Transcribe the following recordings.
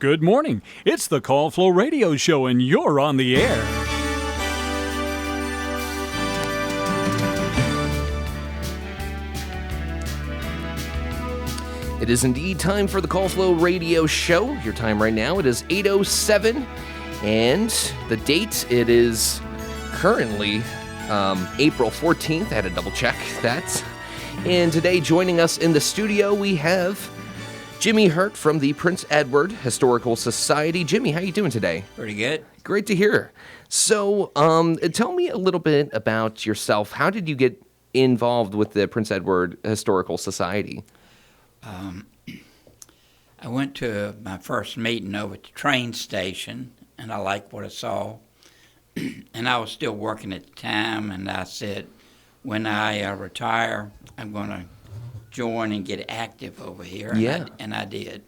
Good morning. It's the Call Flo Radio Show, and you're on the air. It is indeed time for the Call Flo Radio Show. Your time right now, it is 8:07, and the date, it is currently April 14th. I had to double check that. And today, joining us in the studio, we have Jimmy Hurt from the Prince Edward Historical Society. Jimmy, how you doing today? Pretty good. Great to hear. So, tell me a little bit about yourself. How did you get involved with the Prince Edward Historical Society? I went to my first meeting over at the train station, and I liked what I saw. And I was still working at the time, and I said, when I retire, I'm going to join and get active over here. Yeah. And I did.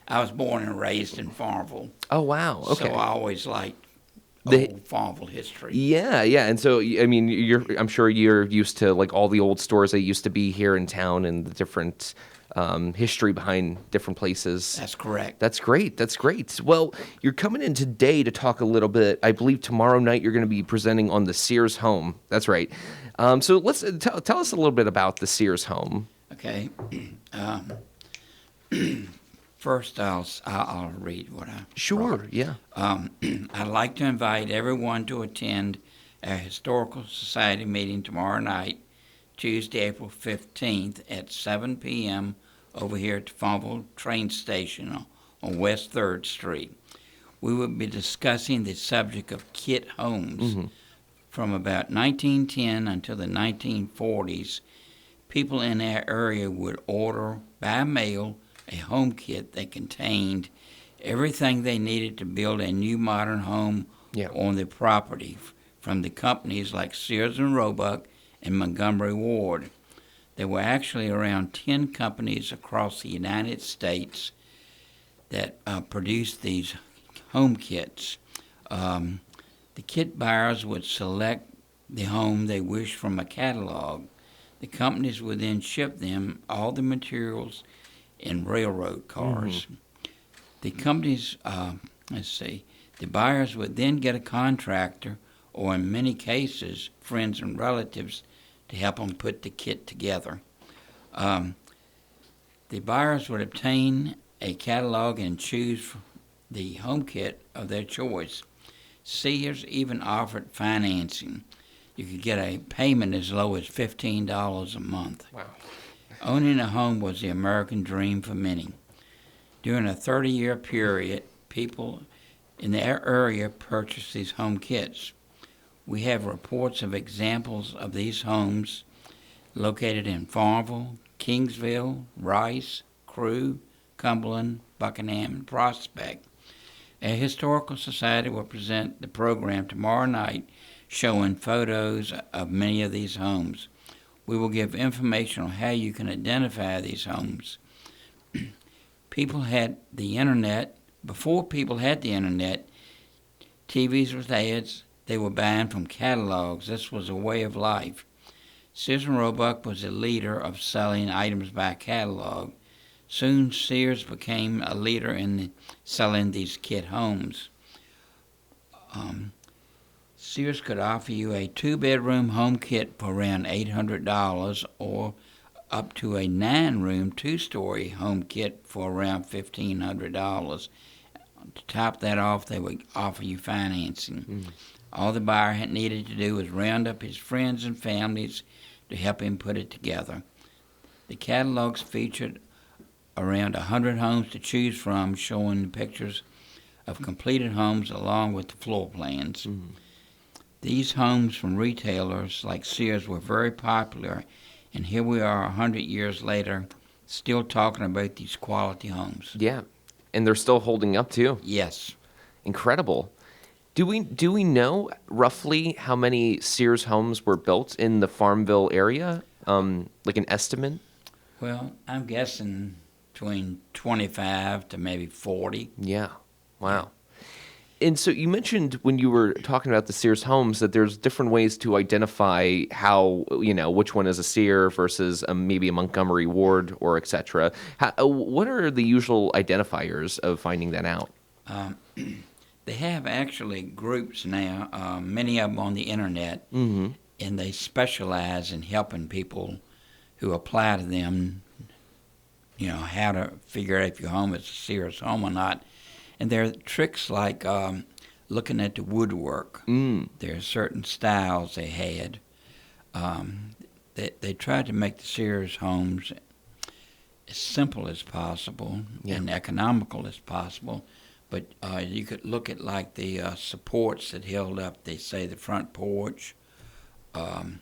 I was born and raised in Farmville. Oh, wow. Okay. So I always liked old Farmville history. Yeah. And so, I mean, I'm sure you're used to like all the old stores that used to be here in town and the different history behind different places. That's correct. That's great. Well, you're coming in today to talk a little bit. I believe tomorrow night you're going to be presenting on the Sears home. That's right. So let's tell us a little bit about the Sears home. Okay. First, I'll read what I Sure. wrote. Yeah. I'd like to invite everyone to attend our Historical Society meeting tomorrow night, Tuesday, April 15th at 7 p.m. over here at the Farmville Train Station on West 3rd Street. We will be discussing the subject of kit homes. From about 1910 until the 1940s, people in our area would order by mail a home kit that contained everything they needed to build a new modern home on their property from the companies like Sears and Roebuck and Montgomery Ward. There were actually around 10 companies across the United States that produced these home kits. The kit buyers would select the home they wished from a catalog. The companies would then ship them all the materials in railroad cars. The companies, the buyers would then get a contractor, or in many cases, friends and relatives, to help them put the kit together. The buyers would obtain a catalog and choose the home kit of their choice. Sears even offered financing. You could get a payment as low as $15 a month. Wow. Owning a home was the American dream for many. During a 30-year period, people in their area purchased these home kits. We have reports of examples of these homes located in Farmville, Kingsville, Rice, Crewe, Cumberland, Buckingham, and Prospect. A historical society will present the program tomorrow night showing photos of many of these homes. We will give information on how you can identify these homes. People had the internet. Before people had the internet, TVs with ads, they were buying from catalogs. This was a way of life. Sears and Roebuck was a leader of selling items by catalog. Soon, Sears became a leader in selling these kit homes. Sears could offer you a 2-bedroom home kit for around $800 or up to a 9-room, 2-story home kit for around $1,500. To top that off, they would offer you financing. All the buyer had needed to do was round up his friends and families to help him put it together. The catalogs featured around 100 homes to choose from, showing pictures of completed homes along with the floor plans. These homes from retailers like Sears were very popular, and here we are 100 years later still talking about these quality homes. Yeah, and they're still holding up too. Yes. Incredible. Do we know roughly how many Sears homes were built in the Farmville area? Like an estimate? Well, I'm guessing between 25 to maybe 40. Yeah. Wow. And so you mentioned when you were talking about the Sears homes that there's different ways to identify how, which one is a Sear versus maybe a Montgomery Ward or et cetera. What are the usual identifiers of finding that out? They have actually groups now, many of them on the internet, and they specialize in helping people who apply to them, how to figure out if your home is a Sears home or not. And there are tricks like looking at the woodwork. There are certain styles they had. They tried to make the Sears homes as simple as possible and economical as possible. But you could look at like the supports that held up, they say, the front porch, the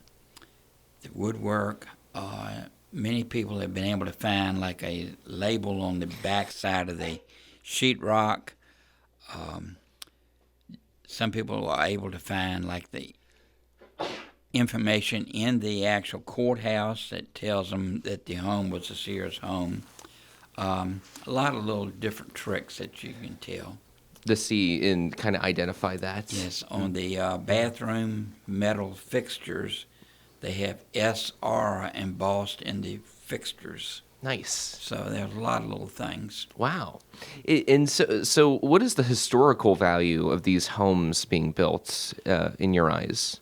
woodwork. Many people have been able to find like a label on the back side of the sheetrock. Some people are able to find like the information in the actual courthouse that tells them that the home was a Sears home. A lot of little different tricks that you can tell. To see and kind of identify that? Yes, on the bathroom metal fixtures, they have SR-embossed in the fixtures. Nice. So there's a lot of little things. Wow. And so what is the historical value of these homes being built in your eyes?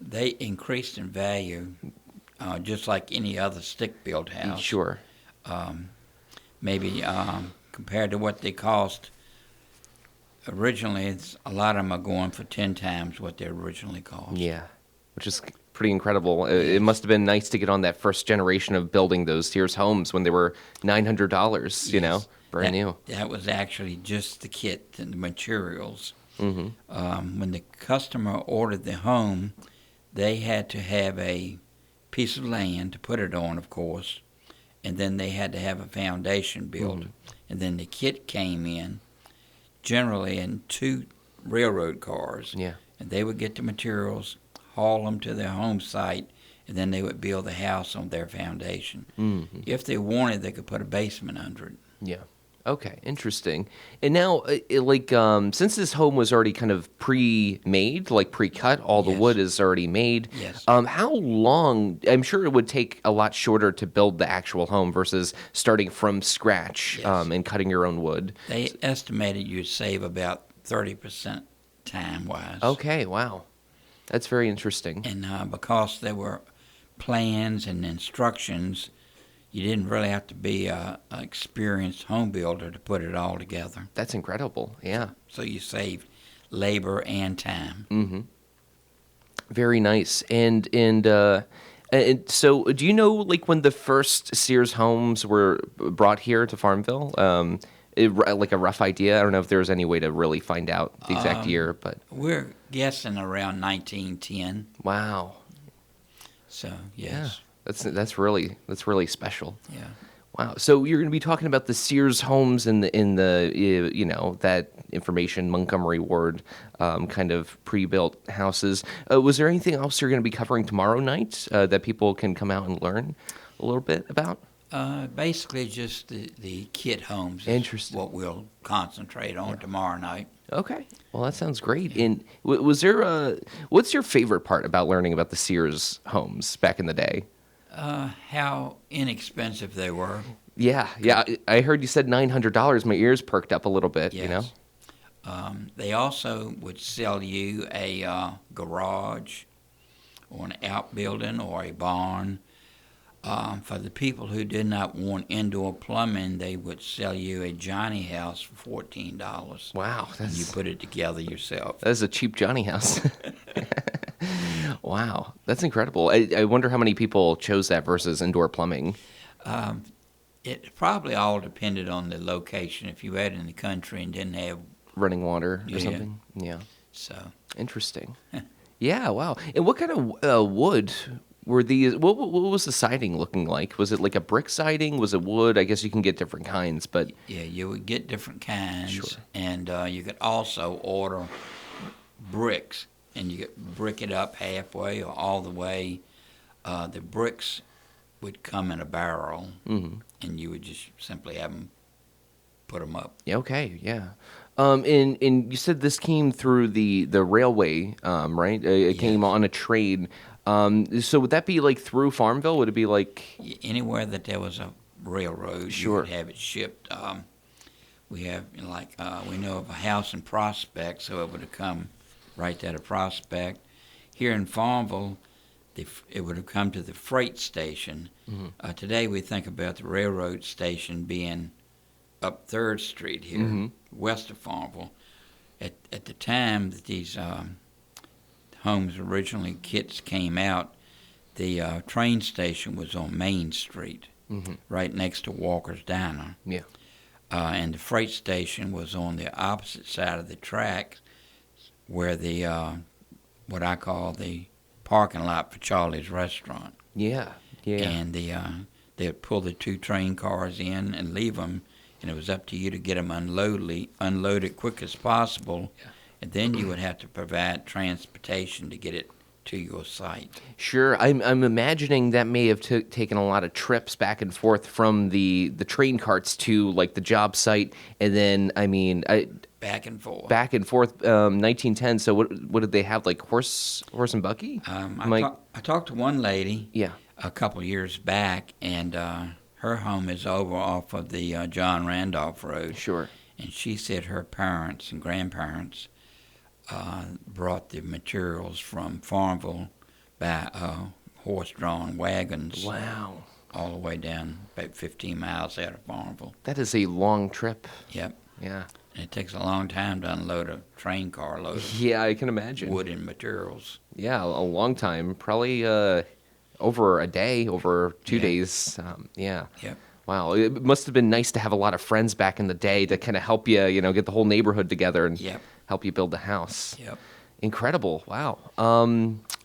They increased in value just like any other stick-built house. Sure. Maybe compared to what they cost originally, a lot of them are going for 10 times what they originally cost. Yeah, which is pretty incredible. It must have been nice to get on that first generation of building those Sears homes when they were $900, brand new. That was actually just the kit and the materials. When the customer ordered the home, they had to have a piece of land to put it on, of course, and then they had to have a foundation built. And then the kit came in, generally in 2 railroad cars. Yeah. And they would get the materials, haul them to their home site, and then they would build the house on their foundation. If they wanted, they could put a basement under it. Yeah. Okay, interesting. And now, since this home was already kind of pre-made, like pre-cut, all the wood is already made. Yes. How long? I'm sure it would take a lot shorter to build the actual home versus starting from scratch and cutting your own wood. They estimated you'd save about 30% time-wise. Okay, wow. That's very interesting. And because there were plans and instructions, you didn't really have to be an experienced home builder to put it all together. That's incredible, yeah. So you saved labor and time. Very nice. And so do you know, when the first Sears homes were brought here to Farmville? Like a rough idea? I don't know if there's any way to really find out the exact year, but... We're guessing around 1910. Wow. So, yes. Yeah. That's really special. Yeah. Wow. So you're going to be talking about the Sears homes in the that information, Montgomery Ward kind of pre-built houses. Was there anything else you're going to be covering tomorrow night that people can come out and learn a little bit about? Basically just the kit homes is Interesting. what we'll concentrate on tomorrow night. Okay. Well, that sounds great. And was there what's your favorite part about learning about the Sears homes back in the day? How inexpensive they were. Yeah. I heard you said $900. My ears perked up a little bit, Yes. They also would sell you a garage or an outbuilding or a barn. For the people who did not want indoor plumbing, they would sell you a Johnny house for $14. Wow. And you put it together yourself. That's a cheap Johnny house. Wow. That's incredible. I wonder how many people chose that versus indoor plumbing. It probably all depended on the location. If you had it in the country and didn't have running water or something. Yeah. So interesting. Yeah. Wow. And what kind of wood were these? What was the siding looking like? Was it like a brick siding? Was it wood? I guess you can get different kinds, but yeah, you would get different kinds, Sure. and you could also order bricks, and you could brick it up halfway or all the way. The bricks would come in a barrel, and you would just simply have them put them up. Yeah, okay, yeah. And you said this came through the railway, right? It came Yes. on a train. So would that be like through Farmville? Would it be like? Anywhere that there was a railroad, you Sure. would have it shipped. We have, we know of a house in Prospect, so it would have come right there to Prospect. Here in Farmville, it would have come to the freight station. Today we think about the railroad station being up 3rd Street here, west of Farmville. At the time that these homes originally, kits came out, the train station was on Main Street, right next to Walker's Diner. Yeah. And the freight station was on the opposite side of the track where the, what I call the parking lot for Charlie's Restaurant. Yeah. Yeah. And they'd pull the 2 train cars in and leave them, and it was up to you to get them unloaded quick as possible, and then you would have to provide transportation to get it to your site. Sure. I'm imagining that may have taken a lot of trips back and forth from the train carts to like the job site, and then Back and forth. 1910. So what did they have, like horse and buggy? I talked to one lady Yeah. a couple years back, and her home is over off of the John Randolph Road. Sure. And she said her parents and grandparents brought the materials from Farmville by horse-drawn wagons. Wow. All the way down about 15 miles out of Farmville. That is a long trip. Yep. Yeah. And it takes a long time to unload a train car load of Yeah, I can imagine. wood and materials. Yeah, a long time. Probably over a day, over 2 Yeah. days. Yeah. Yep. Wow. It must have been nice to have a lot of friends back in the day to kind of help you, get the whole neighborhood together and Yep. help you build the house. Yep. Incredible. Wow.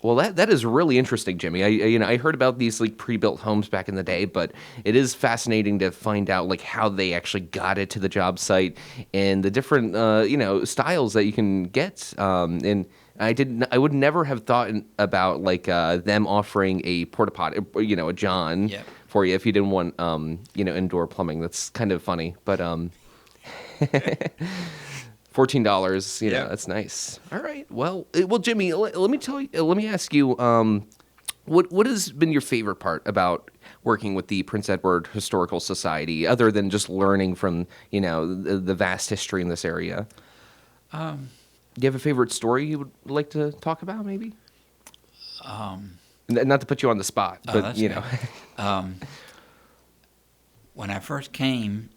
Well, that is really interesting, Jimmy. I heard about these like pre-built homes back in the day, but it is fascinating to find out like how they actually got it to the job site and the different styles that you can get. And I would never have thought about like them offering a porta potty, a John Yep. for you if you didn't want indoor plumbing. That's kind of funny, but $14, Yeah. that's nice. All right. Well, Jimmy, let me ask you, what has been your favorite part about working with the Prince Edward Historical Society, other than just learning from, the vast history in this area? Do you have a favorite story you would like to talk about, maybe? Not to put you on the spot, but, that's okay. When I first came,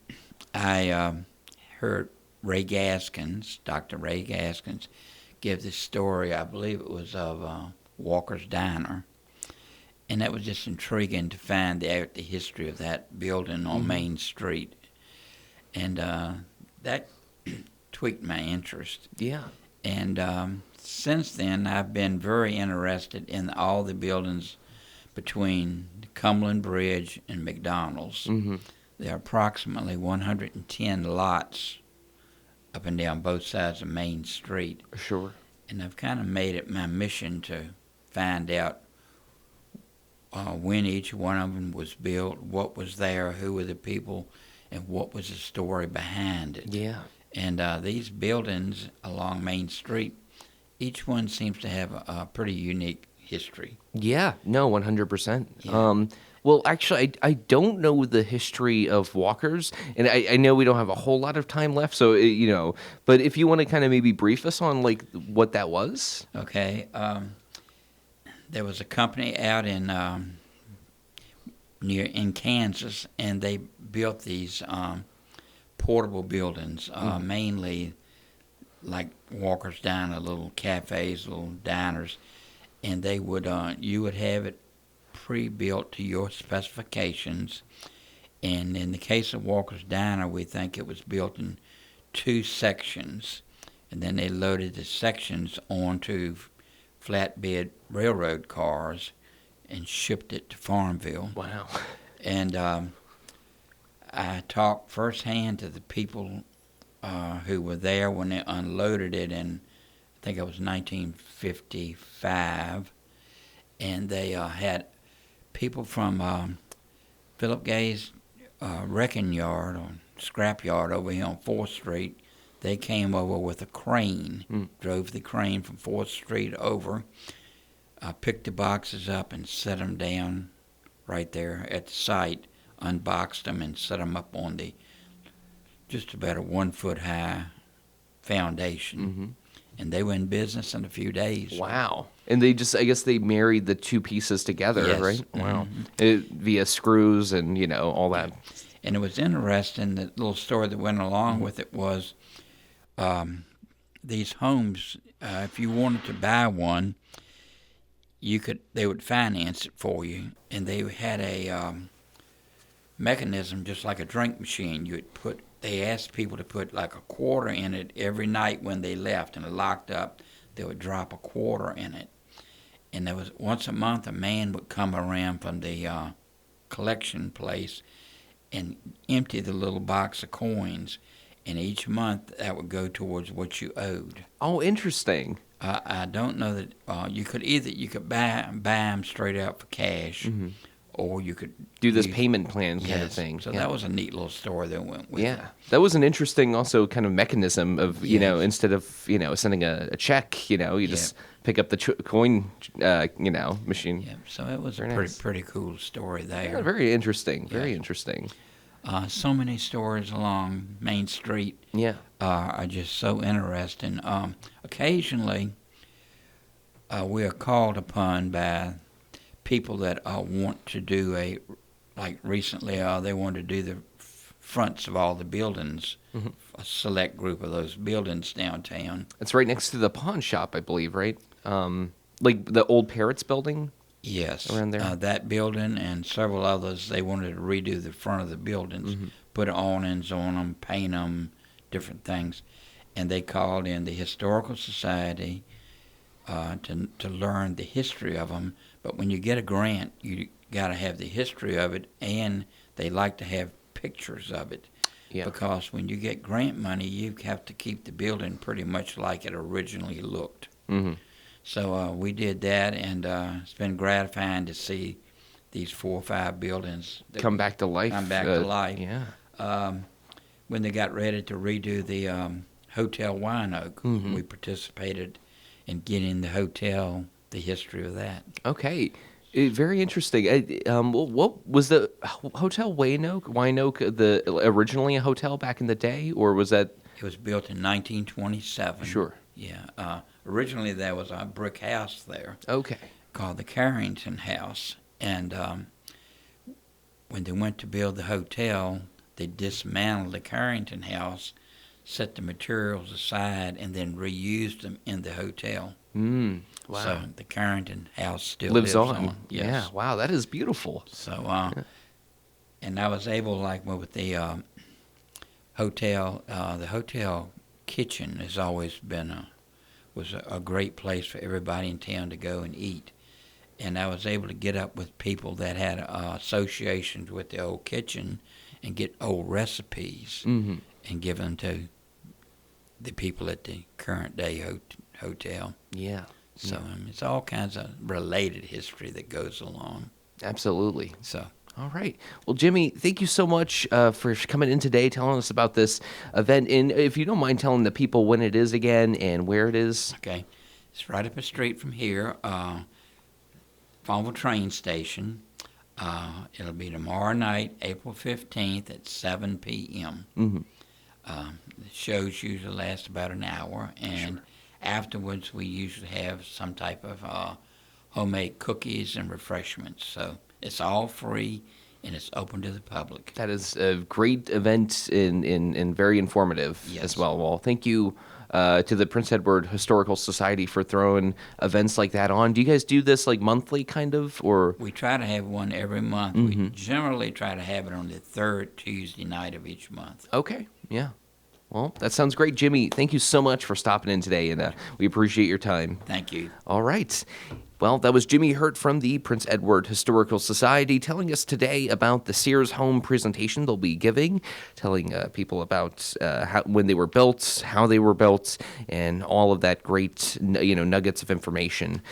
I heard Dr. Ray Gaskins, give this story. I believe it was of Walker's Diner, and that was just intriguing to find out the history of that building on Main Street, and that tweaked my interest. Yeah. And since then, I've been very interested in all the buildings between Cumberland Bridge and McDonald's. There are approximately 110 lots up and down both sides of Main Street. Sure. And I've kind of made it my mission to find out when each one of them was built, what was there, who were the people, and what was the story behind it. Yeah. And these buildings along Main Street, each one seems to have a pretty unique history. Yeah. No, 100%. Yeah. Well, actually, I don't know the history of Walker's, and I know we don't have a whole lot of time left, so, but if you want to kind of maybe brief us on, like, what that was? Okay. There was a company out in Kansas, and they built these portable buildings, mainly like Walker's Diner, little cafes, little diners, and they would you would have it pre-built to your specifications. And in the case of Walker's Diner, we think it was built in 2 sections, and then they loaded the sections onto flatbed railroad cars and shipped it to Farmville. Wow. And I talked firsthand to the people who were there when they unloaded it in, I think it was 1955, and they had people from Philip Gay's wrecking yard or scrap yard over here on 4th Street. They came over with a crane, drove the crane from 4th Street over, picked the boxes up and set them down right there at the site, unboxed them and set them up on the just about a 1 foot high foundation. And they were in business in a few days. Wow. And I guess they married the two pieces together, Yes. right? Wow. Via screws and, all that. And it was interesting, the little story that went along with it was these homes, if you wanted to buy one, they would finance it for you. And they had a mechanism just like a drink machine. They asked people to put like a quarter in it every night when they left, and it locked up. They would drop a quarter in it. And there was once a month a man would come around from the collection place and empty the little box of coins, and each month that would go towards what you owed. Oh, interesting. I don't know that you could buy them straight out for cash, or you could do this payment plan kind of Yes. thing. So that was a neat little story that went with it. Yeah, that was an interesting also kind of mechanism of, instead of, sending a check, you just pick up the coin, machine. Yeah, so it was Very a nice. pretty cool story there. Yeah, very interesting. Very Yes. interesting. So many stories along Main Street Yeah. are just so interesting. Occasionally, we are called upon by people that want to do like recently, they wanted to do the fronts of all the buildings, a select group of those buildings downtown. It's right next to the pawn shop, I believe, right? Like the old Parrots building? Yes, Around there? that building and several others, they wanted to redo the front of the buildings, put awnings on them, paint them, different things. And they called in the Historical Society to learn the history of them. But when you get a grant, you got to have the history of it, and they like to have pictures of it. Yeah. Because when you get grant money, you have to keep the building pretty much like it originally looked. So we did that, and it's been gratifying to see these 4 or 5 buildings that Come back to life. come back to life. Yeah. When they got ready to redo the Hotel Wine Oak, we participated in getting the hotel, the history of that. Okay. Very interesting. What was the Hotel Wine Oak? Originally a hotel back in the day, or was that? It was built in 1927. Sure. Yeah. Originally, there was a brick house there Okay. called the Carrington House. And when they went to build the hotel, they dismantled the Carrington House, set the materials aside, and then reused them in the hotel. Wow. So the Carrington House still lives on. Yes. Yeah. Wow. That is beautiful. So, and I was able, like with the hotel kitchen has always been was a great place for everybody in town to go and eat. And I was able to get up with people that had associations with the old kitchen and get old recipes and give them to the people at the current day hotel. Yeah. So it's all kinds of related history that goes along. Absolutely. So All right. Well, Jimmy, thank you so much for coming in today, telling us about this event. And if you don't mind telling the people when it is again and where it is. okay, it's right up the street from here, Farmville Train Station. It'll be tomorrow night, April 15th at 7 p.m. The shows usually last about an hour, and afterwards we usually have some type of homemade cookies and refreshments. So it's all free, and it's open to the public. That is a great event and very informative Yes. as well. Well, thank you to the Prince Edward Historical Society for throwing events like that on. Do you guys do this like monthly kind of, or? We try to have one every month. We generally try to have it on the third Tuesday night of each month. Okay, yeah. Well, that sounds great. Jimmy, thank you so much for stopping in today, and we appreciate your time. Thank you. All right. Well, that was Jimmy Hurt from the Prince Edward Historical Society telling us today about the Sears home presentation they'll be giving, telling people about when they were built, how they were built, and all of that great, nuggets of information.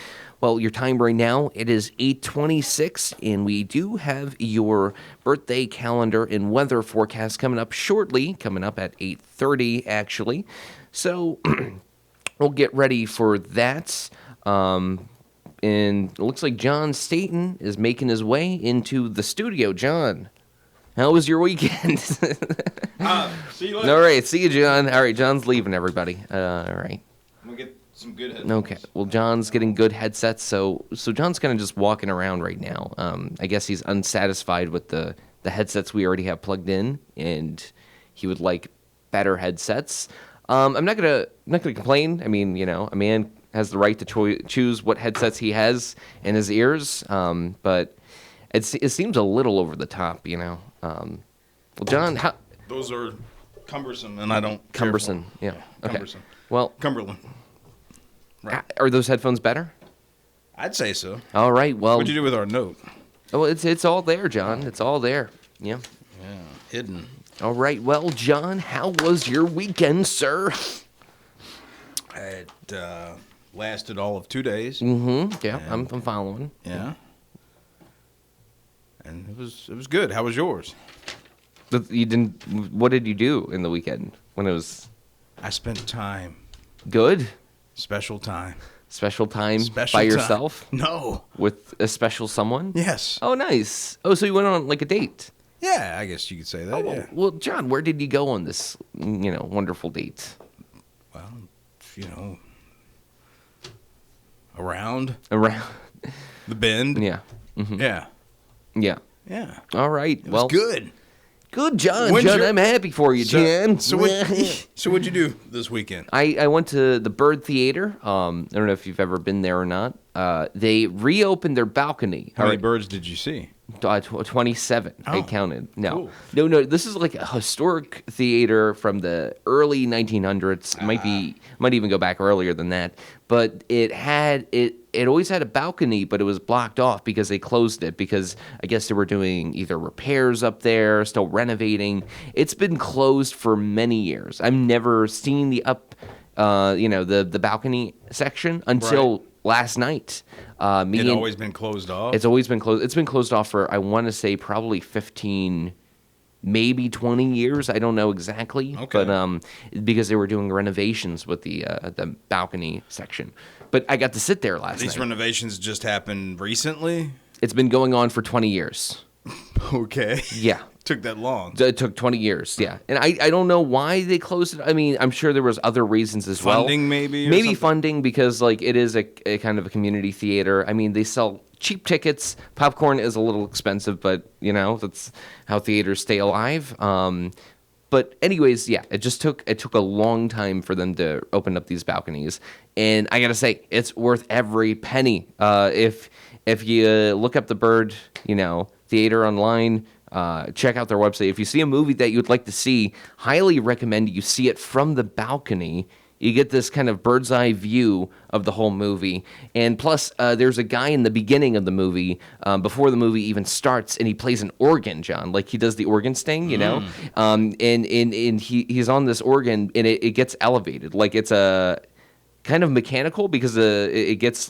Well, your time right now, it is 8:26, and we do have your birthday calendar and weather forecast coming up shortly, coming up at 8:30, actually. So we'll get ready for that. And it looks like John Staten is making his way into the studio. John, how was your weekend? See you later. All right, see you, John. All right, John's leaving, everybody. All right. I'm gonna get some good headphones. Okay. Well, John's getting good headsets, so John's kind of just walking around right now. I guess he's unsatisfied with the headsets we already have plugged in, and he would like better headsets. I'm not gonna complain. I mean, a man has the right to choose what headsets he has in his ears, but it seems a little over the top, Well, John, how... Those are cumbersome, and I don't Cumbersome, yeah. Okay. Cumbersome. Well, Cumberland. Right. Are those headphones better? I'd say so. All right, well... What'd you do with our note? Oh, it's all there, John. It's all there. Yeah. Yeah, hidden. All right, well, John, how was your weekend, sir? It lasted all of 2 days. Mm-hmm. Yeah, I'm following. Yeah. And it was good. How was yours? But you didn't... What did you do in the weekend when it was... I spent time. Good? Special time. Special time Special by time. yourself? No. With a special someone? Yes. Oh, nice. Oh, so you went on like a date? Yeah, I guess you could say that, yeah. Well, John, where did you go on this, wonderful date? Well, around Around. the bend. Yeah. Mm-hmm. Yeah. Yeah. Yeah. All right. It was Well, good. Good, John. When's John, your- I'm happy for you, Jan. So what'd you do this weekend? I went to the Bird Theater. I don't know if you've ever been there or not. They reopened their balcony. How many birds did you see? 27. I Oh, could. No. cool. No. This is like a historic theater from the early 1900s. Might even go back earlier than that. But it always had a balcony, but it was blocked off because they closed it because I guess they were doing either repairs up there, still renovating. It's been closed for many years. I've never seen the the balcony section until last night. It's always been closed off? It's always been closed. It's been closed off for, I want to say, probably 15, maybe 20 years. I don't know exactly. Okay. But because they were doing renovations with the balcony section. But I got to sit there last These night. renovations just happened recently? It's been going on for 20 years. Okay. Yeah. Took that long. It took 20 years, yeah. And I don't know why they closed it. I mean, I'm sure there was other reasons as well. Funding maybe or Maybe something? funding because, it is a kind of a community theater. I mean, they sell cheap tickets. Popcorn is a little expensive, but, that's how theaters stay alive. But anyways, yeah, it took a long time for them to open up these balconies. And I got to say, it's worth every penny. If you look up the Bird, Theater online, check out their website. If you see a movie that you'd like to see, highly recommend you see it from the balcony. You get this kind of bird's eye view of the whole movie. And plus, there's a guy in the beginning of the movie, before the movie even starts, and he plays an organ, John. Like he does the organ sting, and he's on this organ, and it gets elevated. Like it's a kind of mechanical because it gets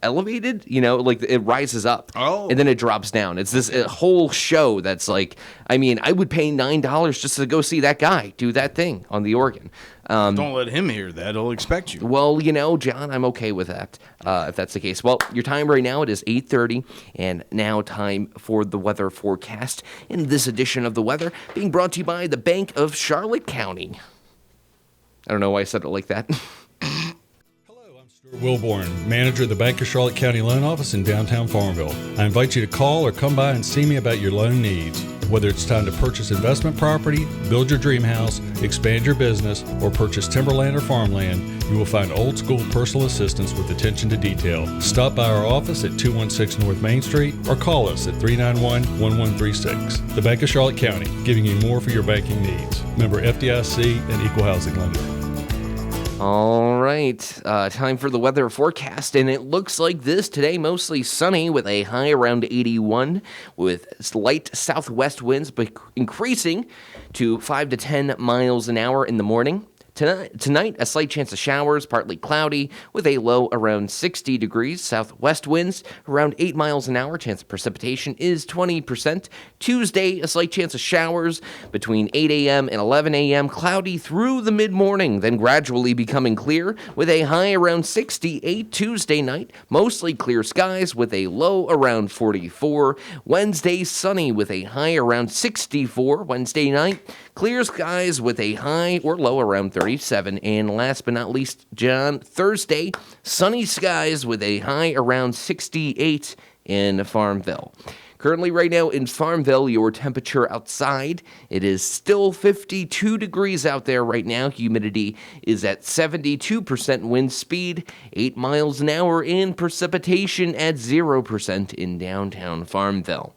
elevated, it rises up and then it drops down. It's this whole show that's I would pay $9 just to go see that guy do that thing on the organ. Don't let him hear that. He'll expect you. Well, John, I'm okay with that, if that's the case. Well, your time right now, it is 8:30, and now time for the weather forecast. In this edition of the weather, being brought to you by the Bank of Charlotte County. I don't know why I said it like that. Wilborn, manager of the Bank of Charlotte County Loan Office in downtown Farmville. I invite you to call or come by and see me about your loan needs. Whether it's time to purchase investment property, build your dream house, expand your business, or purchase timberland or farmland, you will find old school personal assistance with attention to detail. Stop by our office at 216 North Main Street or call us at 391-1136. The Bank of Charlotte County, giving you more for your banking needs. Member FDIC and Equal Housing Lender. All right, time for the weather forecast, and it looks like this today. Mostly sunny with a high around 81, with light southwest winds increasing to 5 to 10 miles an hour in the morning. Tonight, a slight chance of showers, partly cloudy, with a low around 60 degrees. Southwest winds around 8 miles an hour. Chance of precipitation is 20%. Tuesday, a slight chance of showers between 8 a.m. and 11 a.m. Cloudy through the mid-morning, then gradually becoming clear with a high around 68 Tuesday night. Mostly clear skies with a low around 44. Wednesday, sunny with a high around 64. Wednesday night, clear skies with a high or low around 37. And last but not least, John, Thursday, sunny skies with a high around 68 in Farmville. Currently right now in Farmville, your temperature outside, it is still 52 degrees out there right now. Humidity is at 72%, wind speed 8 miles an hour, and precipitation at 0% in downtown Farmville.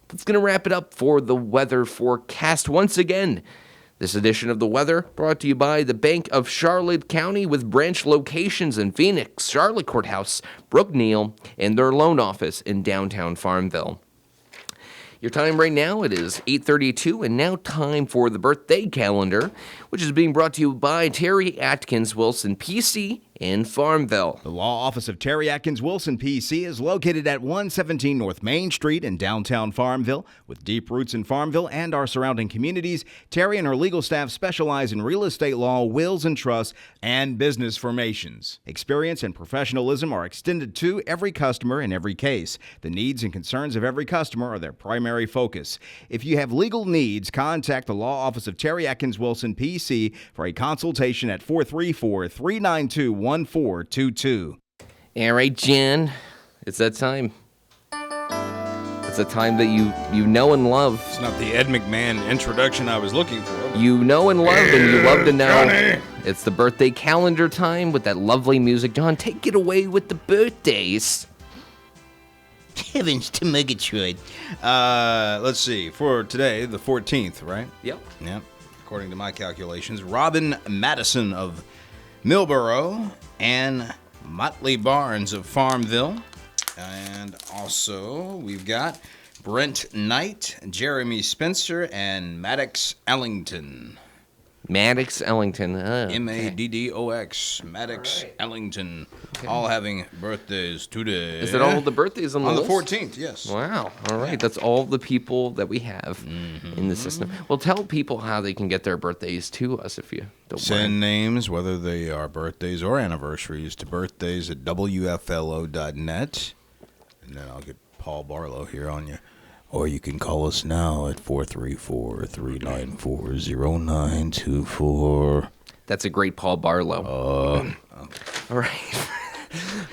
That's going to wrap it up for the weather forecast once again. This edition of the weather brought to you by the Bank of Charlotte County with branch locations in Phoenix, Charlotte Courthouse, Brookneal, and their loan office in downtown Farmville. Your time right now, it is 8:32, and now time for the birthday calendar, which is being brought to you by Terry Atkins Wilson, PC, in Farmville. The law office of Terry Atkins Wilson, PC, is located at 117 North Main Street in downtown Farmville. With deep roots in Farmville and our surrounding communities, Terry and her legal staff specialize in real estate law, wills and trusts, and business formations. Experience and professionalism are extended to every customer in every case. The needs and concerns of every customer are their primary focus. If you have legal needs, contact the law office of Terry Atkins Wilson, PC, for a consultation at 434-392-1422. All right, Jen, it's that time. It's a time that you know and love. It's not the Ed McMahon introduction I was looking for. You know and love, and you love to know. Johnny. It's the birthday calendar time with that lovely music. John, take it away with the birthdays. Heavens to Megatroid. Let's see. For today, the 14th, right? Yep. Yep. According to my calculations, Robin Madison of Millboro, and Motley Barnes of Farmville. And also, we've got Brent Knight, Jeremy Spencer, and Maddox Ellington. Maddox Ellington. Maddox. Maddox Ellington. Okay. All having birthdays today. Is that all the birthdays on the list? On the 14th, yes. Wow. All right. That's all the people that we have in the system. Well, tell people how they can get their birthdays to us if you don't Send mind. names, whether they are birthdays or anniversaries, to birthdays at WFLO.net. And then I'll get Paul Barlow here on you. Or you can call us now at 434-394-0924. That's a great Paul Barlow. All right.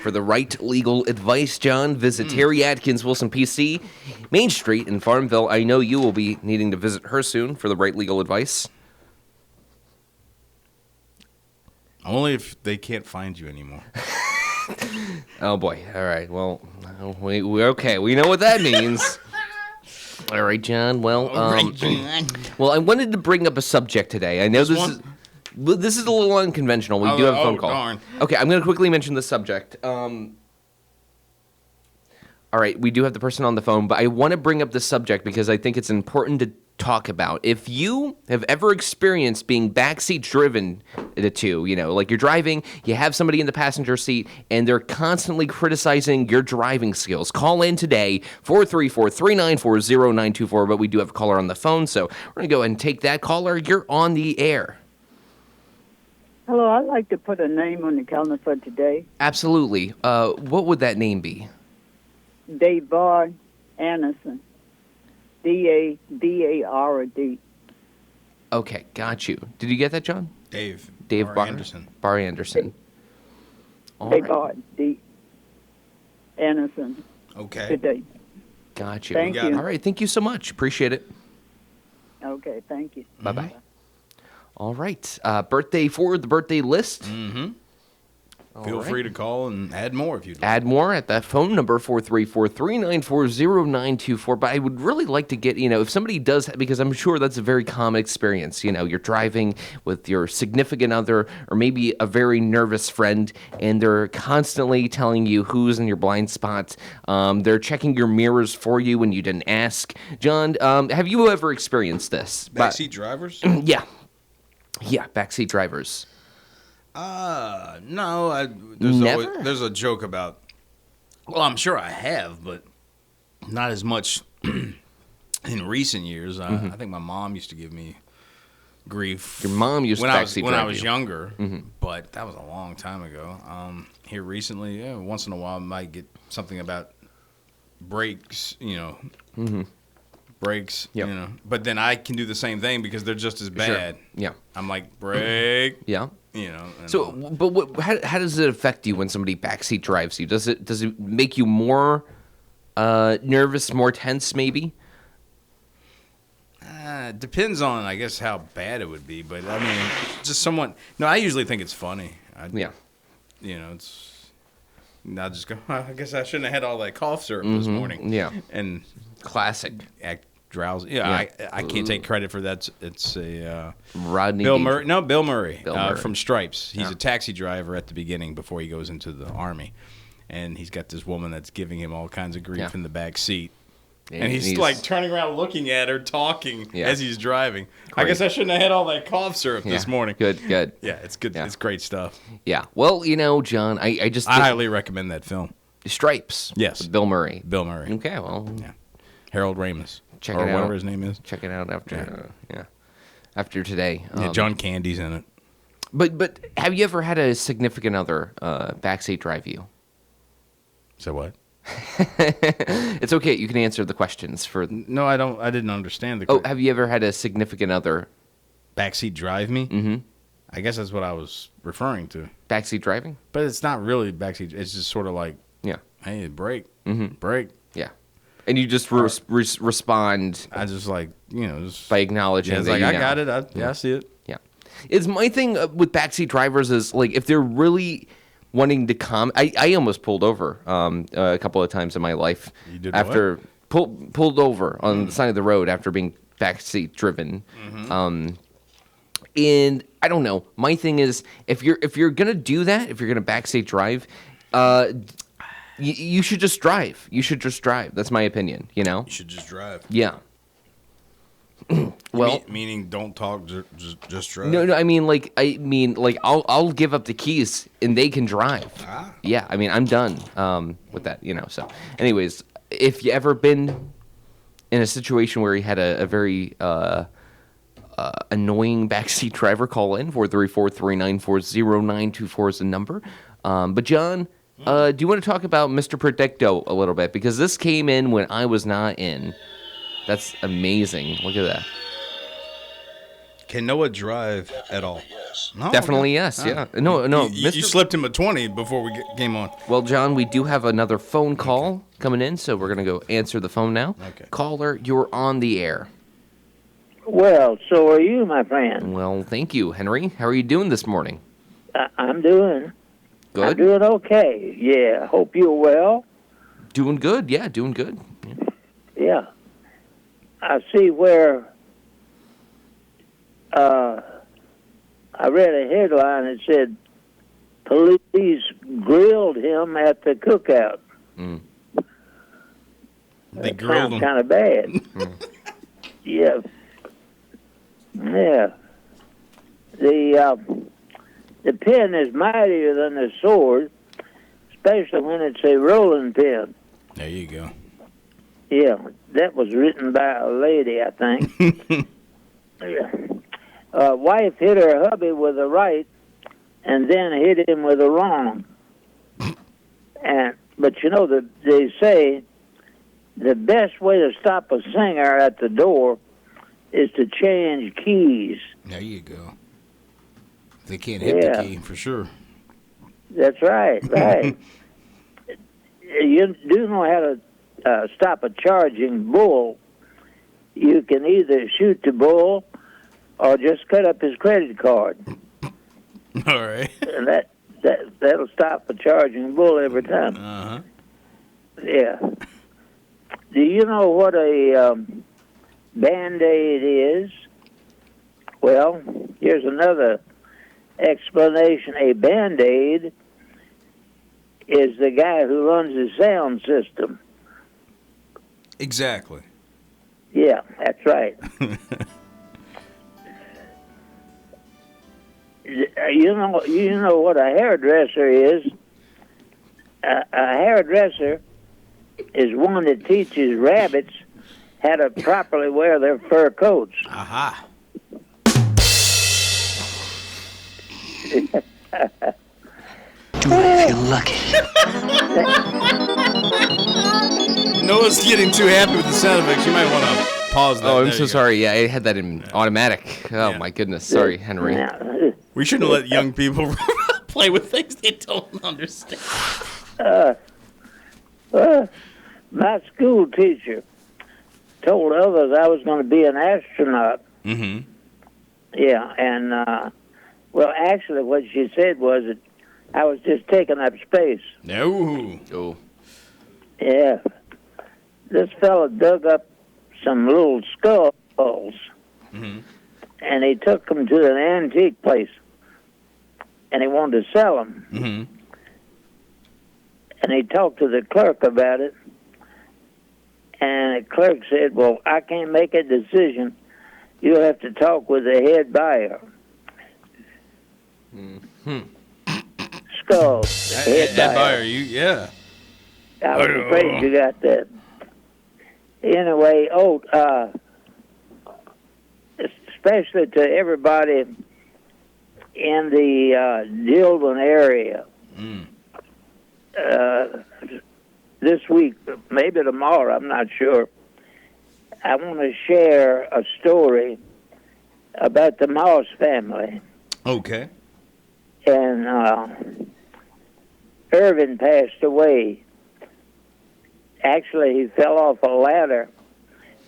For the right legal advice, John, visit Terry Atkins Wilson, PC, Main Street in Farmville. I know you will be needing to visit her soon for the right legal advice. Only if they can't find you anymore. Oh, boy. All right. Well, we're okay. We know what that means. All right, John. Well, well, I wanted to bring up a subject today. I know this is a little unconventional. We do have a phone call. Darn. Okay, I'm going to quickly mention the subject. All right, we do have the person on the phone, but I want to bring up the subject because I think it's important to talk about. If you have ever experienced being backseat driven to, like you're driving, you have somebody in the passenger seat, and they're constantly criticizing your driving skills, call in today, 434-394-0924, but we do have a caller on the phone, so we're going to go ahead and take that caller. You're on the air. Hello, I'd like to put a name on the calendar for today. Absolutely. What would that name be? Davar Anderson. D-A-B-A-R-D. Okay, got you. Did you get that, John? Dave Bar Anderson. Bar Anderson. Davar D. Anderson. Okay. Today. Got you. Thank you. All right, thank you so much. Appreciate it. Okay, thank you. Bye-bye. All right, birthday for the birthday list. Feel free to call and add more if you'd like. Add more at that phone number, 434-394-0924. But I would really like to get, if somebody does, because I'm sure that's a very common experience. You're driving with your significant other or maybe a very nervous friend, and they're constantly telling you who's in your blind spot. They're checking your mirrors for you when you didn't ask. John, have you ever experienced this? Backseat drivers? Yeah. Yeah, backseat drivers. No. Never? There's a joke about. Well, I'm sure I have, but not as much in recent years. I think my mom used to give me grief. Your mom used to backseat when I drive was you. younger, but that was a long time ago. Here recently, once in a while, I might get something about brakes. Brakes. Yep. But then I can do the same thing because they're just as bad. Sure. Yeah. I'm like brake. Yeah. And So, but how does it affect you when somebody backseat drives you? Does it make you more nervous, more tense, maybe? It depends on, I guess, how bad it would be. But I mean, just someone. No, I usually think it's funny. Yeah. It's. I'll just go. I guess I shouldn't have had all that cough syrup this morning. Yeah. And Classic. act drowsy. Yeah. I can't take credit for that. It's a Rodney Bill Dangerfield. Murray. No, Bill Murray. Bill Murray. From Stripes. He's Yeah. a taxi driver at the beginning before he goes into the army, and he's got this woman that's giving him all kinds of grief Yeah. in the back seat. And And he's like turning around looking at her, talking Yeah. as he's driving. I Great. guess I shouldn't have had all that cough syrup this morning. Good. Yeah, it's good. Yeah. It's great stuff. Yeah. Well, John, I just I highly recommend that film. Stripes. Yes. With Bill Murray. Bill Murray. Okay. Well, Yeah. Harold Ramis. Check or it out. whatever his name is. check it out after. After today. Yeah, John Candy's in it. But have you ever had a significant other backseat drive you? So what? It's okay. You can answer the questions for. No, I don't. I didn't understand the. Oh, have you ever had a significant other Backseat drive me? Mm-hmm. I guess that's what I was referring to. backseat driving? But it's not really backseat. It's just sort of like, Yeah. hey, brake, Mm-hmm. brake. Yeah. And you just respond I just like, just by acknowledging it's that like, you I know. got it. I see it. Yeah. It's my thing with backseat drivers is like if they're really wanting to come. I almost pulled over a couple of times in my life. You did after pulled over on the side of the road after being backseat driven. And I don't know. My thing is if you're gonna do that, if you're gonna backseat drive, you should just drive. You should just drive. That's my opinion. You should just drive. Yeah. Well, meaning don't talk, just drive. no. I mean, I'll give up the keys and they can drive. Ah. Yeah. I mean, I'm done with that. So, anyways, if you ever been in a situation where you had a very annoying backseat driver, call in 434-394-0924 is the number. But John, do you want to talk about Mr. Predicto a little bit? Because this came in when I was not in. That's amazing. Look at that. Can Noah drive at all? No, Definitely okay. yes. Ah. Yeah. No. You slipped him a 20 before we came on. Well, John, we do have another phone call coming in, so we're going to go answer the phone now. Okay. Caller, you're on the air. Well, so are you, my friend. Well, thank you, Henry. How are you doing this morning? I'm doing Good? okay. Yeah. Hope you're well. Doing good. Yeah, doing good. Yeah. I see where I read a headline that said police grilled him at the cookout. They grilled him. Kind of bad. Yeah. Yeah. The pen is mightier than the sword, especially when it's a rolling pin. There you go. Yeah, that was written by a lady, I think. Yeah. Wife hit her hubby with a right, and then hit him with a wrong. But they say the best way to stop a singer at the door is to change keys. There you go. They can't hit the key for sure. That's right, right. You do know how to stop a charging bull. You can either shoot the bull or just cut up his credit card. All right. And That'll stop a charging bull every time. Uh-huh. Yeah. Do you know what a Band-Aid is? Well, here's another explanation. A Band-Aid is the guy who runs the sound system. Exactly. Yeah, that's right. You know what a hairdresser is? A hairdresser is one that teaches rabbits how to properly wear their fur coats. Aha. Do I feel lucky? Noah's getting too happy with the sound effects. You might want to pause that. Oh, I'm There so you go. sorry. Yeah, I had that in automatic. Oh, Yeah. my goodness. Sorry, Henry. Now, We shouldn't let young people play with things they don't understand. my school teacher told others I was going to be an astronaut. Mm-hmm. Yeah, and, well, actually what she said was that I was just taking up space. No. Oh. Yeah. This fella dug up some little skulls, and he took them to an antique place, and he wanted to sell them. Mm-hmm. And he talked to the clerk about it, and the clerk said, well, I can't make a decision. You'll have to talk with the head buyer. Skulls, the head buyer. Yeah. I was afraid you got that. Anyway, especially to everybody in the Dillon area, this week, maybe tomorrow, I'm not sure, I want to share a story about the Moss family. Okay. And Irvin passed away. Actually, he fell off a ladder.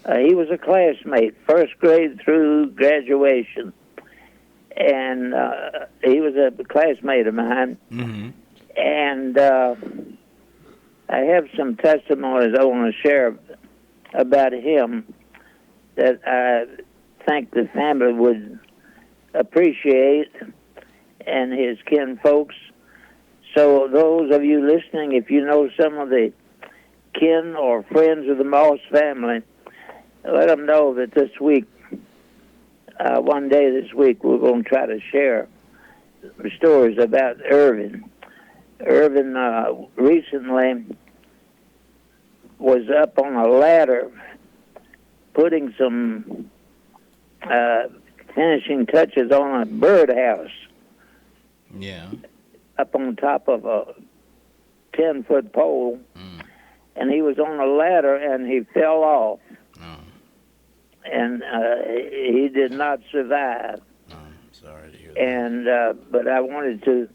He was a classmate, first grade through graduation. And he was a classmate of mine. Mm-hmm. And I have some testimonies I want to share about him that I think the family would appreciate, and his kin folks. So those of you listening, if you know some of the kin or friends of the Moss family, let them know that this week, one day this week, we're going to try to share stories about Irvin. Irvin recently was up on a ladder putting some finishing touches on a birdhouse. Yeah. Up on top of a 10-foot pole, and he was on a ladder and he fell off. And he did not survive. Sorry to hear that. And but I wanted to,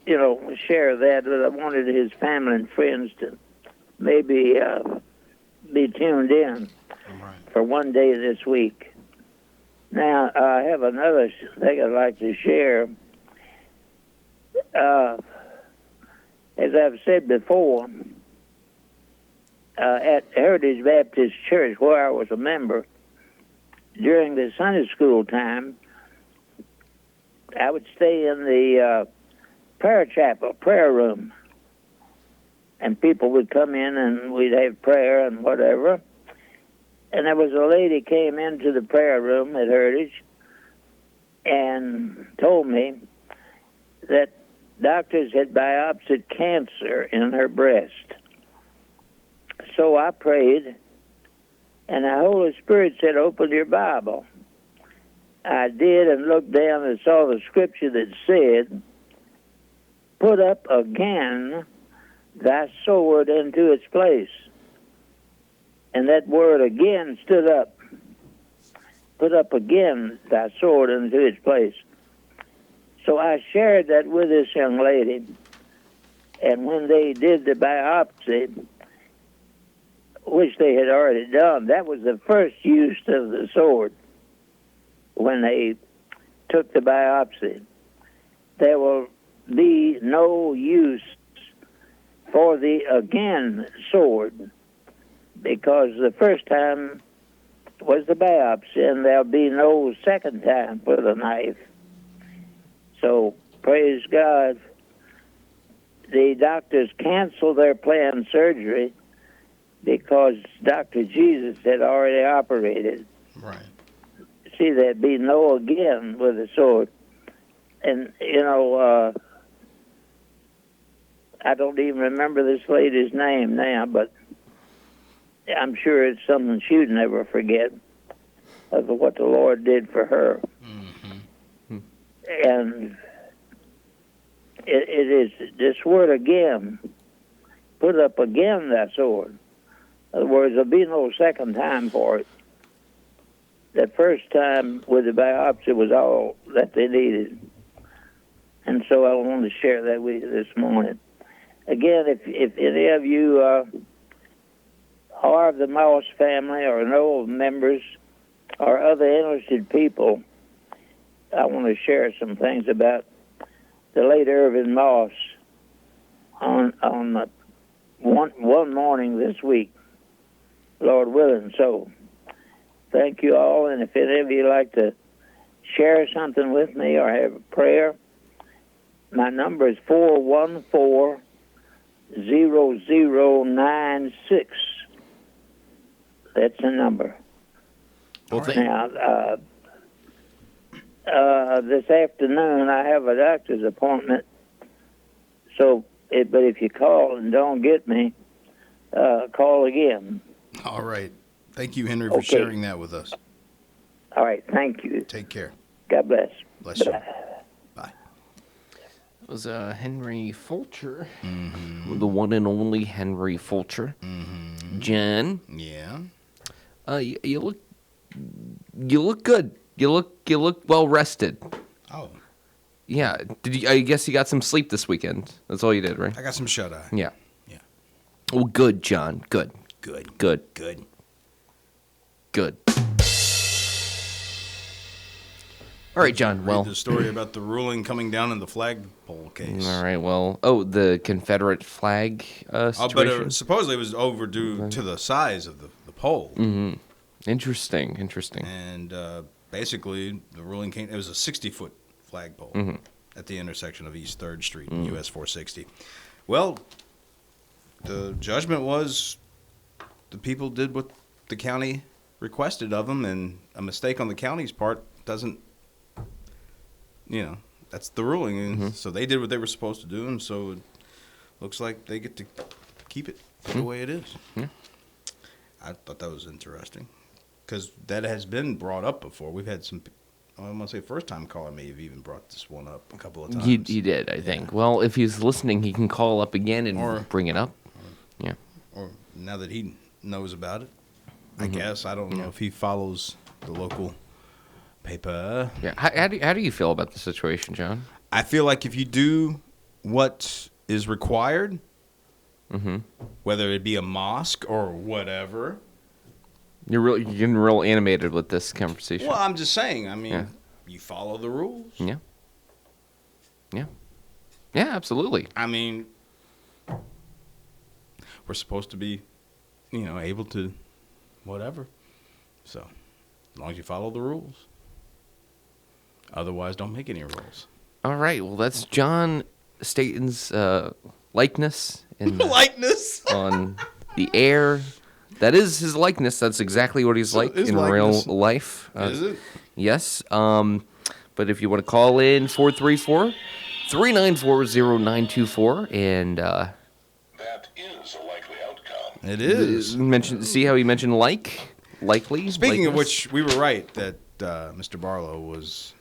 share that. But I wanted his family and friends to maybe be tuned in for one day this week. Now I have another thing I'd like to share. As I've said before, at Heritage Baptist Church, where I was a member, during the Sunday school time, I would stay in the prayer chapel, prayer room, and people would come in and we'd have prayer and whatever. And there was a lady came into the prayer room at Heritage and told me that doctors had biopsied cancer in her breast. So I prayed, and the Holy Spirit said, open your Bible. I did and looked down and saw the scripture that said, put up again thy sword into its place. And that word again stood up. Put up again thy sword into its place. So I shared that with this young lady, and when they did the biopsy, which they had already done, that was the first use of the sword. When they took the biopsy, there were be no use for the again sword, because the first time was the biopsy, and there'll be no second time for the knife. So, praise God. The doctors canceled their planned surgery because Dr. Jesus had already operated. Right. See, there'd be no again with the sword. And, I don't even remember this lady's name now, but I'm sure it's something she'd never forget of what the Lord did for her. Mm-hmm. And it is this word again, put up again that sword. In other words, there'll be no second time for it. That first time with the biopsy was all that they needed. And so I wanted to share that with you this morning. Again, if any of you are of the Moss family or know of members or other interested people, I want to share some things about the late Irvin Moss on one morning this week, Lord willing. So thank you all, and if any of you like to share something with me or have a prayer, my number is 414-0096. That's the number. Well, now, this afternoon I have a doctor's appointment. So, but if you call and don't get me, call again. All right. Thank you, Henry, for Okay. sharing that with us. All right. Thank you. Take care. God bless. Bless you. Bye. Bye. It was Henry Fulcher, the one and only Henry Fulcher. Jen, Yeah. you look good. You look well rested. Oh, Yeah. Did you? I guess you got some sleep this weekend. That's all you did, right? I got some shut eye. Yeah. Yeah. Well, good, John. Good. Good. Good. Good. Good. All right, John. Read Well. the story about the ruling coming down in the flagpole case. All right. Well. Oh, the Confederate flag situation. But supposedly it was overdue to the size of the pole. Interesting. And basically, the ruling came. It was a 60-foot flagpole at the intersection of East 3rd Street and US 460. Well, the judgment was the people did what the county requested of them, and a mistake on the county's part doesn't. That's the ruling. And so they did what they were supposed to do, and so it looks like they get to keep it the way it is. Yeah. I thought that was interesting because that has been brought up before. We've had some, I want to say first-time caller may have even brought this one up a couple of times. He did, I think. Well, if he's listening, he can call up again and bring it up. Yeah. Or now that he knows about it, I guess. I don't know if he follows the local paper. Yeah. How do you feel about the situation, John? I feel like if you do what is required, whether it be a mosque or whatever. You're getting real animated with this conversation. Well, I'm just saying. I mean, you follow the rules. Yeah. Yeah, absolutely. I mean, we're supposed to be, able to whatever. So, as long as you follow the rules. Otherwise, don't make any rules. All right. Well, that's John Staton's likeness in Likeness on the air. That is his likeness. That's exactly what he's like his in likeness. real life. Is it? Yes. But if you want to call in 434-394-0924 and That is a likely outcome. It is. see how he mentioned likely. Speaking of likeness? which, we were right that Mr. Barlow was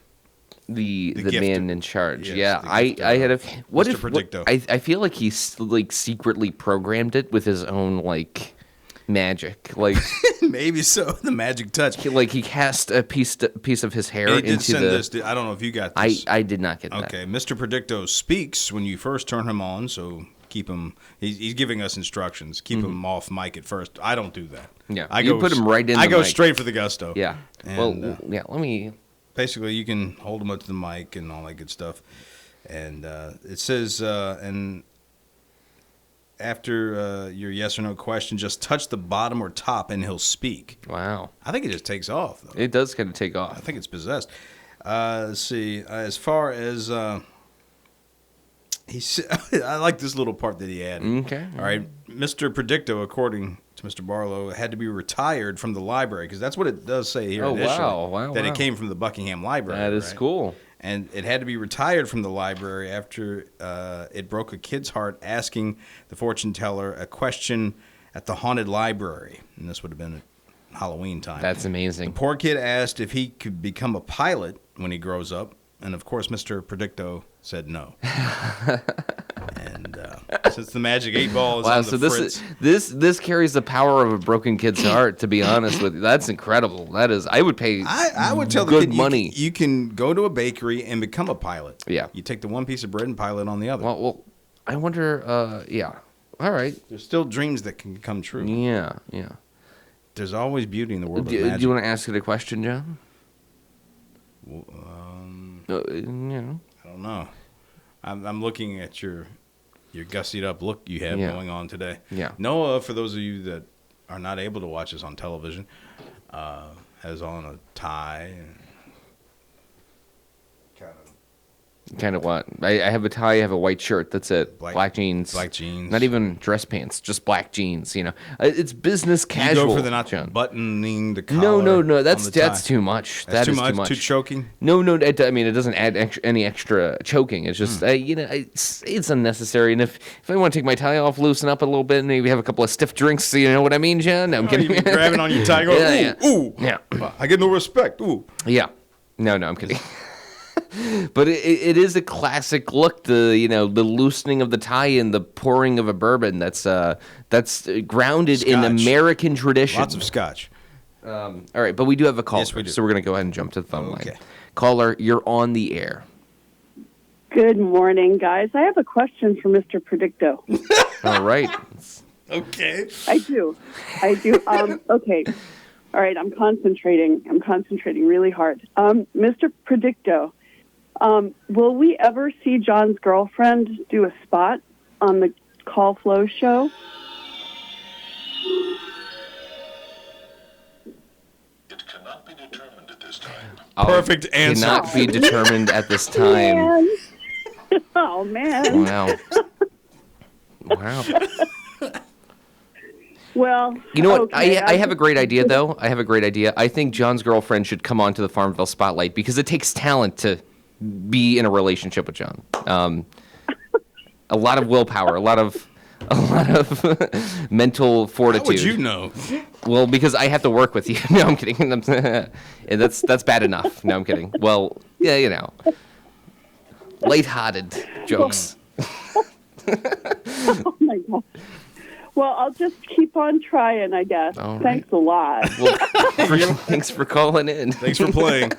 the gift- man in charge. yes, Yeah, the I gift, had a what Mr. if what, Predicto. I feel like he's like secretly programmed it with his own like magic, like maybe so. The magic touch. he cast a piece of his hair He into did send the. this. I don't know if you got this. I did not get that. Okay, Mr. Predicto speaks when you first turn him on, so keep him. He's giving us instructions. Keep him off mic at first. I don't do that. Yeah, I you put him right in. I the go mic. straight for the gusto. Yeah. And, Well, yeah. Let me. basically, you can hold him up to the mic and all that good stuff. And it says, and after your yes or no question, just touch the bottom or top and he'll speak. Wow. I think it just takes off, though. It does kind of take I off. think it's possessed. Let's see. As far as I like this little part that he added. Okay. All right. Mr. Predicto, according to Mr. Barlow, had to be retired from the library because that's what it does say here initially. Wow, that wow. it came from the Buckingham Library. That is right? cool. And it had to be retired from the library after it broke a kid's heart asking the fortune teller a question at the haunted library. And this would have been at Halloween time. That's amazing. The poor kid asked if he could become a pilot when he grows up. And, of course, Mr. Predicto said no. And since the magic 8 ball is Wow, on so the this fritz, this carries the power of a broken kid's heart, to be honest with you. That's incredible. That is, I would pay I would tell the good kid money. you can go to a bakery and become a pilot. Yeah. You take the one piece of bread and pilot on the other. Well, I wonder, yeah. All right. There's still dreams that can come true. Yeah. There's always beauty in the world of Do magic. you want to ask it a question, John? I don't know. I'm looking at your gussied up look you have Yeah. going on today. Yeah. Noah, for those of you that are not able to watch us on television, has on a tie and Kind of what? I have a tie, I have a white shirt. That's it. Black jeans. Black jeans. Not even dress pants, just black jeans. It's business casual. You go for the not John. buttoning the collar. No. on That's the tie. too much. That's That too is much. too much. Too choking. No. I mean, it doesn't add any extra choking. It's just, it's unnecessary. And if I want to take my tie off, loosen up a little bit, and maybe have a couple of stiff drinks, you know what I mean, John? No, I'm kidding. You grabbing on your tie, going, ooh. Yeah. I get no respect. Ooh. Yeah. No, I'm kidding. But it is a classic look. The loosening of the tie and the pouring of a bourbon. That's grounded in Scotch. American tradition. Lots of scotch. All right, but we do have a caller, Yes, we do. so we're going to go ahead and jump to the phone Okay. line. Caller, you're on the air. Good morning, guys. I have a question for Mr. Predicto. All right. Okay. I do. Okay. All right, I'm concentrating really hard. Mr. Predicto, will we ever see John's girlfriend do a spot on the Call Flo Show? It cannot be determined at this time. Perfect answer. Cannot be determined at this time. Man. Oh, man. Wow. Well, You know what? okay, I have a great idea, though. I think John's girlfriend should come onto the Farmville Spotlight because it takes talent to be in a relationship with John. A lot of willpower, a lot of mental fortitude. How would you know? Well, because I have to work with you. No, I'm kidding. That's bad enough. No, I'm kidding. Well, yeah, lighthearted jokes. Oh, my God. Well, I'll just keep on trying, I guess. All right. Thanks a lot. Well, thanks for calling in. Thanks for playing.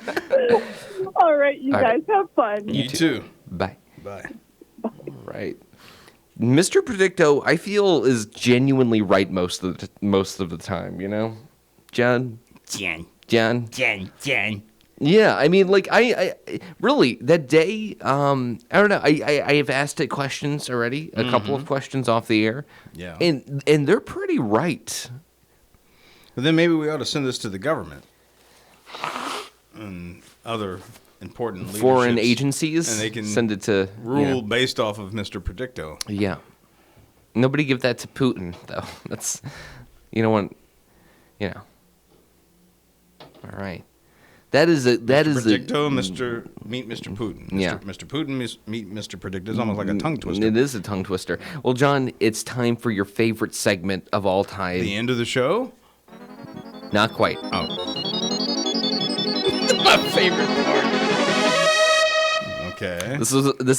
All right, you All guys right. have fun. You too. Bye. Bye. All right. Mr. Predicto, I feel, is genuinely right most of the time, John? John? Yeah, I mean, like, I really, that day, I don't know, I have asked it questions already, a couple of questions off the air. Yeah. And they're pretty right. But then maybe we ought to send this to the government and other important Foreign leaderships, agencies, and they can send it to rule based off of Mr. Predicto. Yeah. Nobody give that to Putin, though. That's, All right. That is Predicto, meet Mr. Putin. Yeah. Mr. Putin, meet Mr. Predicto. It's almost like a tongue twister. It is a tongue twister. Well, John, it's time for your favorite segment of all time. The end of the show? Not quite. Oh. My favorite part. Okay. This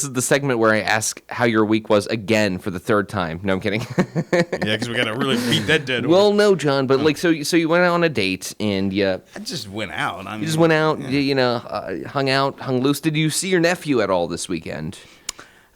is the segment where I ask how your week was again for the third time. No, I'm kidding. Yeah, because we got to really beat that dead horse. Well, no, John, but so you went out on a date and I just went out. you just went out, hung out, hung loose. Did you see your nephew at all this weekend?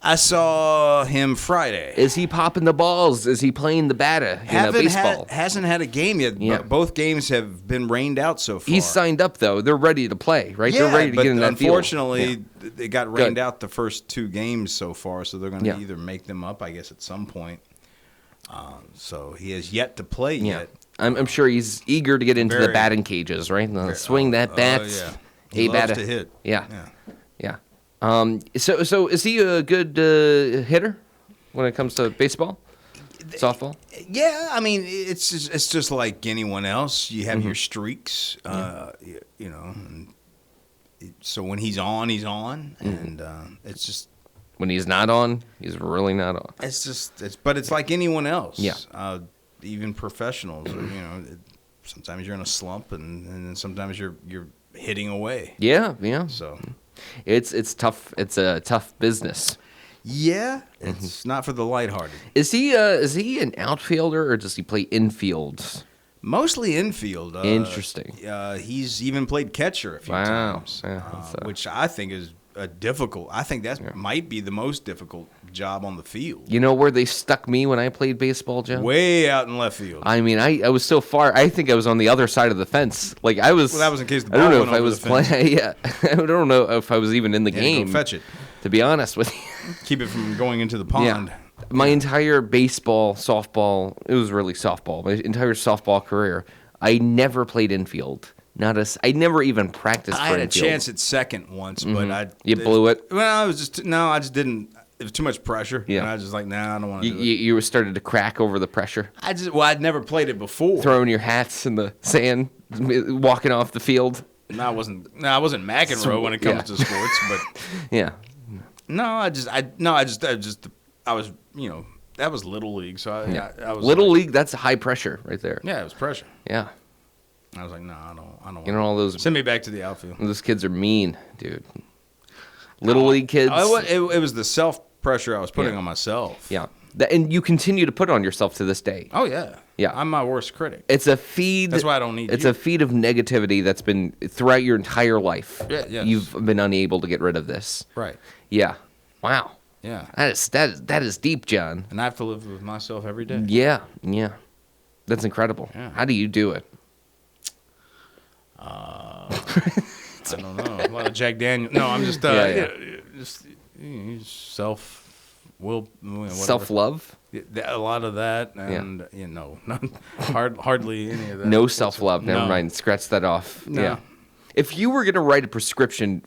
I saw him Friday. Is he popping the balls? Is he playing the batter? Baseball. Hasn't had a game yet. Yeah. Both games have been rained out so far. He's signed up, though. They're ready to play, right? Yeah, They're ready to get in that field. Unfortunately, they got rained out the first 2 games so far, so they're going to either make them up, I guess, at some point. So he has yet to play yet. I'm sure he's eager to get into the batting cages, right? Swing that bat. He loves to hit. Yeah. So is he a good hitter when it comes to baseball, softball? Yeah, I mean it's just like anyone else. You have your streaks, you know. So when he's on, and it's just when he's not on, he's really not on. But it's like anyone else. Yeah. Even professionals, you know. Sometimes you're in a slump, and then sometimes you're hitting away. Yeah. So. It's tough. It's a tough business. Yeah, it's not for the lighthearted. Is he an outfielder or does he play infield? Mostly infield. Interesting. He's even played catcher a few times, which I think is difficult. I think that might be the most difficult job on the field. You know where they stuck me when I played baseball, John? Way out in left field. I mean, I was so far. I think I was on the other side of the fence. Like I was. Well, that was in case the ball I don't know went if I over was the fence. playing. Yeah, I don't know if I was even in the game. Go fetch it. To be honest with you. Keep it from going into the pond. Yeah. My entire baseball, softball, it was really softball. My entire softball career, I never played infield. I never even practiced for infield. I had a chance at second once, but You blew it? Well, I just didn't. It was too much pressure. Yeah. And I was just like, nah, I don't want to do it. You started to crack over the pressure. I'd never played it before. Throwing your hats in the sand, walking off the field. No, I wasn't McEnroe when it comes to sports, but yeah. I was, you know, that was Little League, so I was Little League, that's high pressure right there. Yeah, it was pressure. Yeah. I was like, no, I don't want You know, all those. Send me back to the outfield. Those kids are mean, dude. Little League kids. It was the self-pressure I was putting on myself. Yeah. And you continue to put on yourself to this day. Oh, yeah. Yeah. I'm my worst critic. It's a feed. That's why I don't need It's you. a feed of negativity that's been throughout your entire life. Yeah, yes. You've been unable to get rid of this. Right. Yeah. Wow. Yeah. That is deep, John. And I have to live with myself every day. Yeah. That's incredible. Yeah. How do you do it? I don't know. A lot of Jack Daniels. No, I'm just Self-love? A lot of that, and you know, hardly any of that. No self-love. Never mind. Scratch that off. No. Yeah. If you were going to write a prescription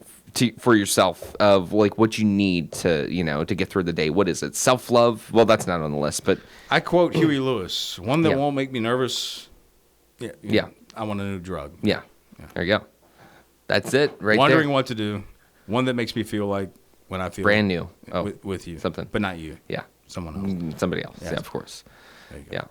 for yourself of like what you need to, you know, to get through the day, what is it? Self-love? Well, that's not on the list, but I quote Huey Lewis: "One that won't make me nervous. Yeah. I want a new drug. Yeah. There you go. That's it, right Wondering there. what to do. One that makes me feel like when I feel brand new. Oh, with you, something, but not you. Yeah, someone else. Somebody else. Yeah. Yeah, of course. There you go. Yeah.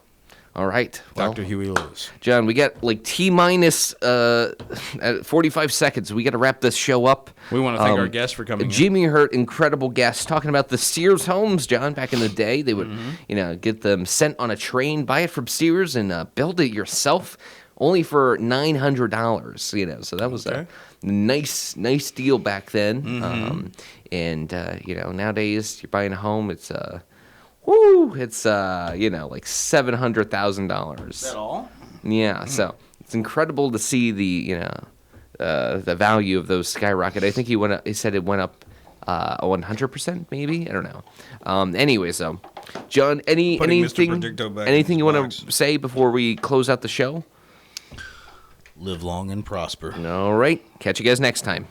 All right, Dr. Huey Lewis. John, we got like T-minus 45 seconds. We got to wrap this show up. We want to thank our guests for coming. Jimmy Hurt, incredible guest, talking about the Sears homes, John. Back in the day, they would, you know, get them sent on a train, buy it from Sears, and build it yourself, only for $900. You know, so that was a nice deal back then. And you know, nowadays you're buying a home, it's you know, like $700,000. Is that all? Yeah, so it's incredible to see the, you know, the value of those skyrocket. I think he said it went up 100%, maybe. I don't know. Anyway, so John, anything you want to say before we close out the show? Live long and prosper. All right, catch you guys next time.